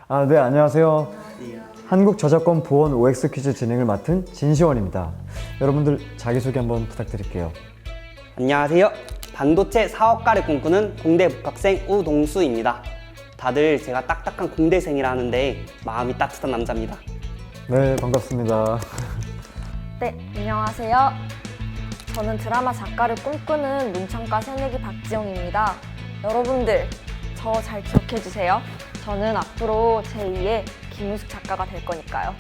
네, 안녕하세요. 한국저작권보건 OX 퀴즈 진행을 맡은 진시원입니다. 여러분들 자기소개 한번 부탁드릴게요. 안녕하세요. 반도체 사업가를 꿈꾸는 공대 복학생 우동수입니다. 다들 제가 딱딱한 공대생이라는데 마음이 따뜻한 남자입니다. 네, 반갑습니다. 네, 안녕하세요. 저는 드라마 작가를 꿈꾸는 문창과 새내기 박지영입니다. 여러분들, 저 잘 기억해 주세요. 저는 앞으로 제2의 김우숙 작가가 될 거니까요.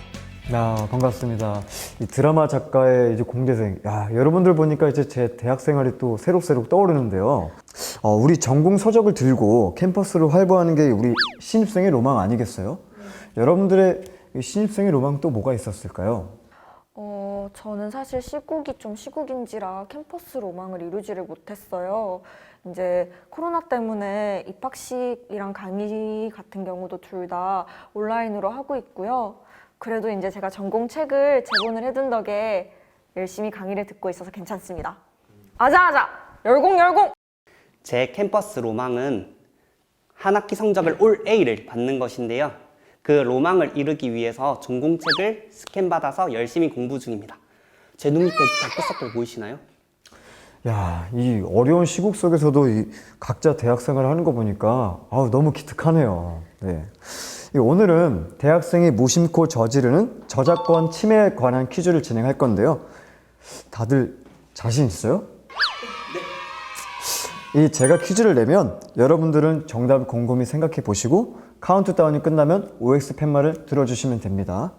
반갑습니다. 이 드라마 작가의 이제 공대생. 여러분들 보니까 이제 제 대학 생활이 또 새록새록 떠오르는데요. 우리 전공 서적을 들고 캠퍼스를 활보하는 게 우리 신입생의 로망 아니겠어요? 여러분들의 신입생의 로망 또 뭐가 있었을까요? 저는 사실 시국이 좀 시국인지라 캠퍼스 로망을 이루지를 못했어요. 이제 코로나 때문에 입학식이랑 강의 같은 경우도 둘 다 온라인으로 하고 있고요. 그래도 이제 제가 전공책을 제본을 해둔 덕에 열심히 강의를 듣고 있어서 괜찮습니다. 아자아자! 열공! 제 캠퍼스 로망은 한 학기 성적을 올 A를 받는 것인데요. 그 로망을 이루기 위해서 전공책을 스캔받아서 열심히 공부 중입니다. 제 눈 밑에 다크서클 보이시나요? 이 어려운 시국 속에서도 이 각자 대학생활을 하는 거 보니까 너무 기특하네요. 네. 오늘은 대학생이 무심코 저지르는 저작권 침해에 관한 퀴즈를 진행할 건데요. 다들 자신 있어요? 네. 제가 퀴즈를 내면 여러분들은 정답을 곰곰이 생각해 보시고 카운트다운이 끝나면 OX 팻말을 들어주시면 됩니다.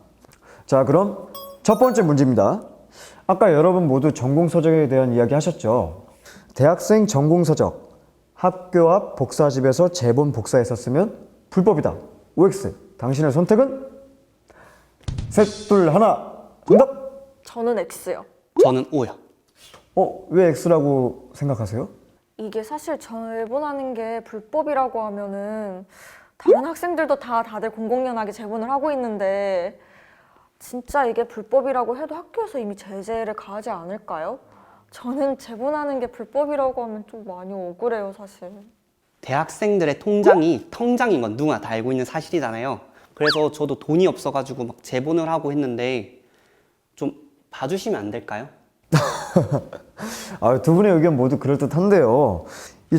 자, 그럼 첫 번째 문제입니다. 아까 여러분 모두 전공서적에 대한 이야기 하셨죠? 대학생 전공서적 학교 앞 복사집에서 제본 복사했었으면 불법이다. OX, 당신의 선택은? 셋, 둘, 하나, 정답! 저는 X요. 저는 O요. 왜 X라고 생각하세요? 이게 사실 제본하는 게 불법이라고 하면은 다른 학생들도 다들 공공연하게 제본을 하고 있는데 진짜 이게 불법이라고 해도 학교에서 이미 제재를 가하지 않을까요? 저는 제본하는 게 불법이라고 하면 좀 많이 억울해요, 사실. 대학생들의 통장이 통장인 건 누구나 다 알고 있는 사실이잖아요. 그래서 저도 돈이 없어가지고 막 제본을 하고 했는데 좀 봐주시면 안 될까요? 두 분의 의견 모두 그럴듯한데요.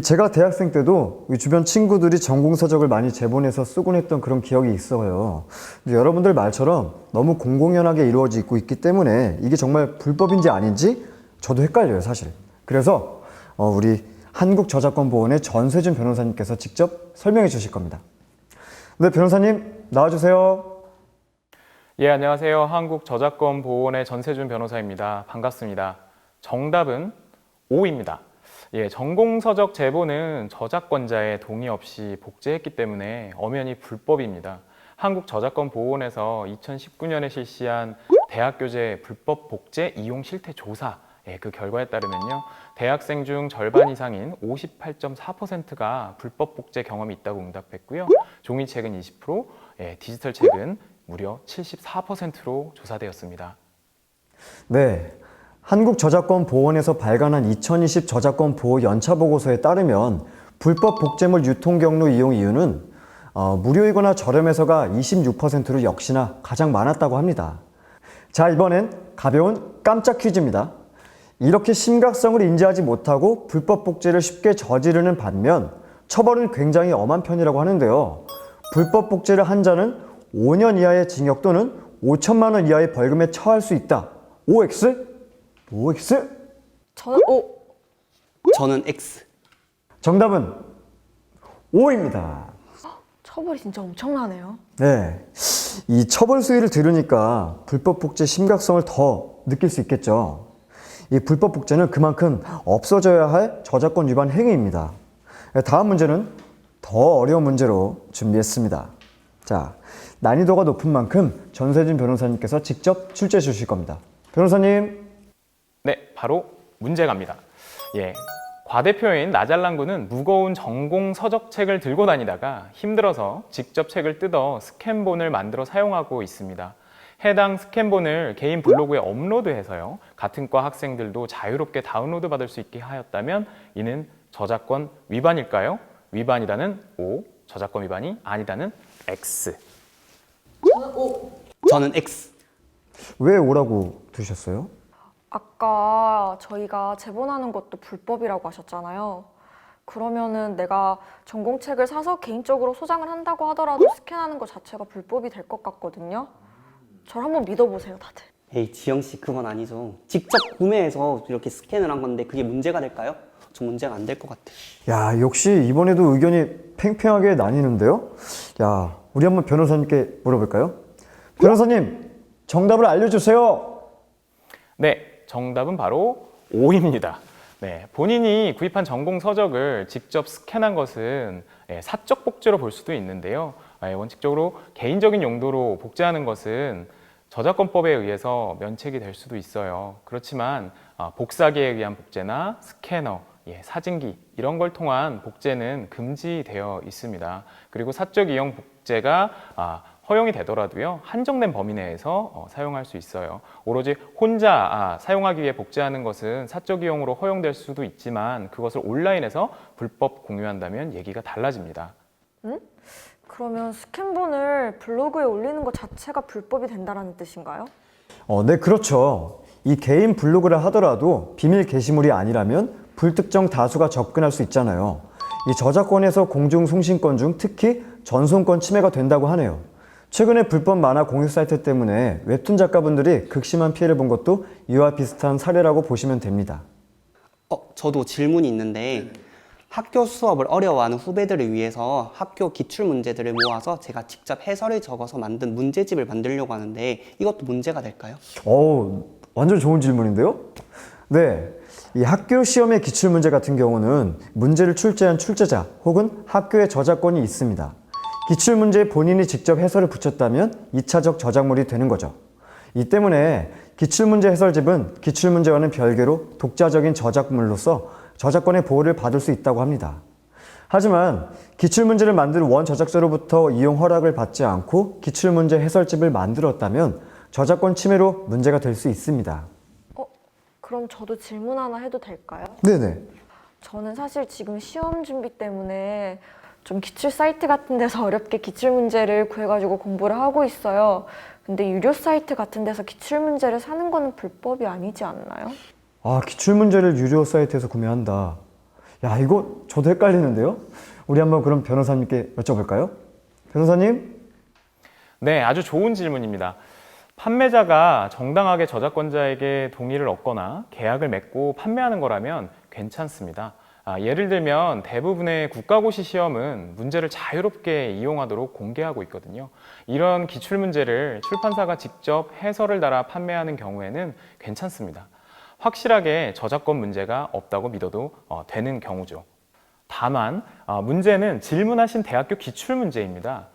제가 대학생 때도 주변 친구들이 전공서적을 많이 제본해서 쓰곤 했던 그런 기억이 있어요. 근데 여러분들 말처럼 너무 공공연하게 이루어지고 있기 때문에 이게 정말 불법인지 아닌지 저도 헷갈려요, 사실. 그래서 우리 한국저작권보원의 전세준 변호사님께서 직접 설명해 주실 겁니다. 네, 변호사님 나와주세요. 안녕하세요. 한국저작권보원의 전세준 변호사입니다. 반갑습니다. 정답은 O입니다. 전공서적 제본은 저작권자의 동의 없이 복제했기 때문에 엄연히 불법입니다. 한국저작권보원에서 2019년에 실시한 대학교재 불법 복제 이용 실태 조사 그 결과에 따르면요, 대학생 중 절반 이상인 58.4%가 불법 복제 경험이 있다고 응답했고요. 종이책은 20%, 디지털 책은 무려 74%로 조사되었습니다. 네, 한국저작권보원에서 발간한 2020 저작권보호 연차보고서에 따르면 불법 복제물 유통 경로 이용 이유는 무료이거나 저렴해서가 26%로 역시나 가장 많았다고 합니다. 자, 이번엔 가벼운 깜짝 퀴즈입니다. 이렇게 심각성을 인지하지 못하고 불법 복제를 쉽게 저지르는 반면 처벌은 굉장히 엄한 편이라고 하는데요. 불법 복제를 한 자는 5년 이하의 징역 또는 5천만 원 이하의 벌금에 처할 수 있다. OX? OX? 저는 O. 저는 X. 정답은 O입니다. 처벌이 진짜 엄청나네요. 네, 이 처벌 수위를 들으니까 불법 복제 심각성을 더 느낄 수 있겠죠. 이 불법 복제는 그만큼 없어져야 할 저작권 위반 행위입니다. 다음 문제는 더 어려운 문제로 준비했습니다. 자, 난이도가 높은 만큼 전세진 변호사님께서 직접 출제해 주실 겁니다. 변호사님. 네, 바로 문제 갑니다. 과대표인 나잘란 군은 무거운 전공 서적책을 들고 다니다가 힘들어서 직접 책을 뜯어 스캔본을 만들어 사용하고 있습니다. 해당 스캔본을 개인 블로그에 업로드해서요, 같은 과 학생들도 자유롭게 다운로드 받을 수 있게 하였다면 이는 저작권 위반일까요? 위반이다는 O, 저작권 위반이 아니다는 X. 저는 X. 왜 O라고 두셨어요? 아까 저희가 제본하는 것도 불법이라고 하셨잖아요. 그러면은 내가 전공책을 사서 개인적으로 소장을 한다고 하더라도 스캔하는 것 자체가 불법이 될 것 같거든요. 저를 한번 믿어보세요, 다들. 에이, 지영 씨, 그건 아니죠. 직접 구매해서 이렇게 스캔을 한 건데 그게 문제가 될까요? 저 문제가 안 될 것 같아요. 야, 역시 이번에도 의견이 팽팽하게 나뉘는데요. 야, 우리 한번 변호사님께 물어볼까요? 변호사님, 정답을 알려주세요. 네, 정답은 바로 O입니다. 네, 본인이 구입한 전공 서적을 직접 스캔한 것은 사적 복제로 볼 수도 있는데요. 원칙적으로 개인적인 용도로 복제하는 것은 저작권법에 의해서 면책이 될 수도 있어요. 그렇지만 복사기에 의한 복제나 스캐너, 사진기 이런 걸 통한 복제는 금지되어 있습니다. 그리고 사적 이용 복제가 허용이 되더라도요, 한정된 범위 내에서 사용할 수 있어요. 오로지 혼자 사용하기 위해 복제하는 것은 사적 이용으로 허용될 수도 있지만 그것을 온라인에서 불법 공유한다면 얘기가 달라집니다. 그러면 스캔본을 블로그에 올리는 것 자체가 불법이 된다는 뜻인가요? 네, 그렇죠. 이 개인 블로그라 하더라도 비밀 게시물이 아니라면 불특정 다수가 접근할 수 있잖아요. 이 저작권에서 공중송신권 중 특히 전송권 침해가 된다고 하네요. 최근에 불법 만화 공유 사이트 때문에 웹툰 작가분들이 극심한 피해를 본 것도 이와 비슷한 사례라고 보시면 됩니다. 저도 질문이 있는데 학교 수업을 어려워하는 후배들을 위해서 학교 기출 문제들을 모아서 제가 직접 해설을 적어서 만든 문제집을 만들려고 하는데 이것도 문제가 될까요? 완전 좋은 질문인데요? 네, 이 학교 시험의 기출문제 같은 경우는 문제를 출제한 출제자 혹은 학교의 저작권이 있습니다. 기출문제에 본인이 직접 해설을 붙였다면 2차적 저작물이 되는 거죠. 이 때문에 기출문제 해설집은 기출문제와는 별개로 독자적인 저작물로서 저작권의 보호를 받을 수 있다고 합니다. 하지만 기출문제를 만든 원 저작자로부터 이용 허락을 받지 않고 기출문제 해설집을 만들었다면 저작권 침해로 문제가 될 수 있습니다. 그럼 저도 질문 하나 해도 될까요? 네네. 저는 사실 지금 시험 준비 때문에 좀 기출 사이트 같은 데서 어렵게 기출문제를 구해가지고 공부를 하고 있어요. 근데 유료 사이트 같은 데서 기출문제를 사는 거는 불법이 아니지 않나요? 기출문제를 유료 사이트에서 구매한다. 야, 이거 저도 헷갈리는데요? 우리 한번 그럼 변호사님께 여쭤볼까요? 변호사님? 네, 아주 좋은 질문입니다. 판매자가 정당하게 저작권자에게 동의를 얻거나 계약을 맺고 판매하는 거라면 괜찮습니다. 예를 들면 대부분의 국가고시 시험은 문제를 자유롭게 이용하도록 공개하고 있거든요. 이런 기출문제를 출판사가 직접 해설을 달아 판매하는 경우에는 괜찮습니다. 확실하게 저작권 문제가 없다고 믿어도 되는 경우죠. 다만 문제는 질문하신 대학교 기출문제입니다.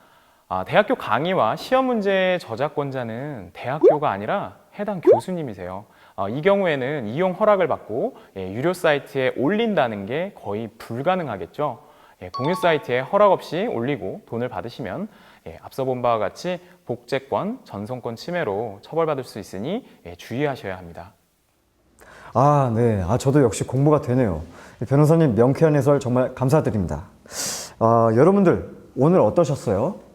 대학교 강의와 시험 문제의 저작권자는 대학교가 아니라 해당 교수님이세요. 이 경우에는 이용 허락을 받고 유료 사이트에 올린다는 게 거의 불가능하겠죠. 공유 사이트에 허락 없이 올리고 돈을 받으시면 앞서 본 바와 같이 복제권, 전송권 침해로 처벌받을 수 있으니 주의하셔야 합니다. 네. 저도 역시 공부가 되네요. 변호사님 명쾌한 해설 정말 감사드립니다. 여러분들 오늘 어떠셨어요?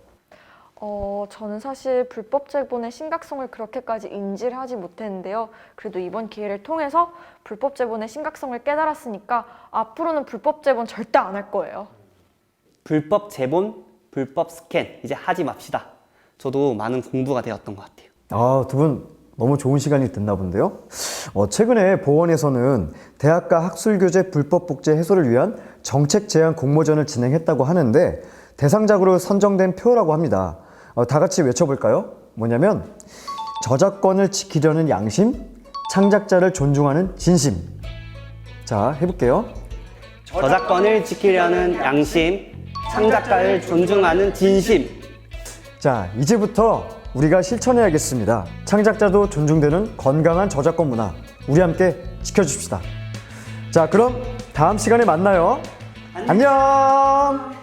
저는 사실 불법 제본의 심각성을 그렇게까지 인지를 하지 못했는데요. 그래도 이번 기회를 통해서 불법 제본의 심각성을 깨달았으니까 앞으로는 불법 제본 절대 안 할 거예요. 불법 제본, 불법 스캔 이제 하지 맙시다. 저도 많은 공부가 되었던 것 같아요. 두 분 너무 좋은 시간이 됐나 본데요. 최근에 보원에서는 대학가 학술교재 불법 복제 해소를 위한 정책 제안 공모전을 진행했다고 하는데 대상작으로 선정된 표라고 합니다. 다 같이 외쳐볼까요? 뭐냐면 저작권을 지키려는 양심, 창작자를 존중하는 진심. 자, 해볼게요. 저작권을 지키려는 양심, 창작가를 존중하는 진심. 자, 이제부터 우리가 실천해야겠습니다. 창작자도 존중되는 건강한 저작권 문화, 우리 함께 지켜줍시다. 자, 그럼 다음 시간에 만나요. 안녕.